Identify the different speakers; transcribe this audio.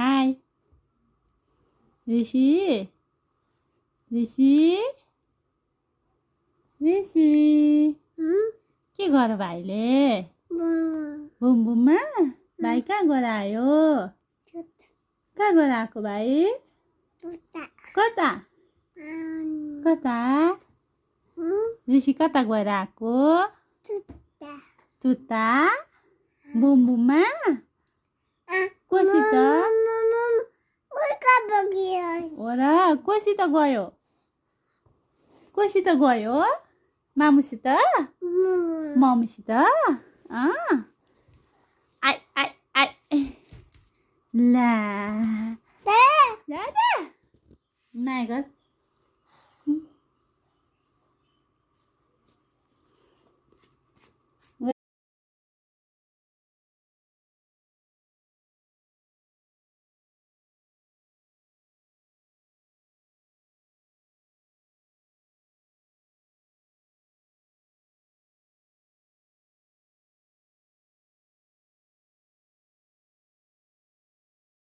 Speaker 1: हाय ऋषि ऋषि ऋषि के गर भाइले बुम बुममा भाइ कहाँ गएर आयो कहाँ गएर आएको भाइ कता कता ऋषि कता गएर आएको तुत्ता बुम बुममा कोसित हो र कोसित गयो कोसित गयो मामुसित मम्मीसित आइ आइ आइ ला ला माया गर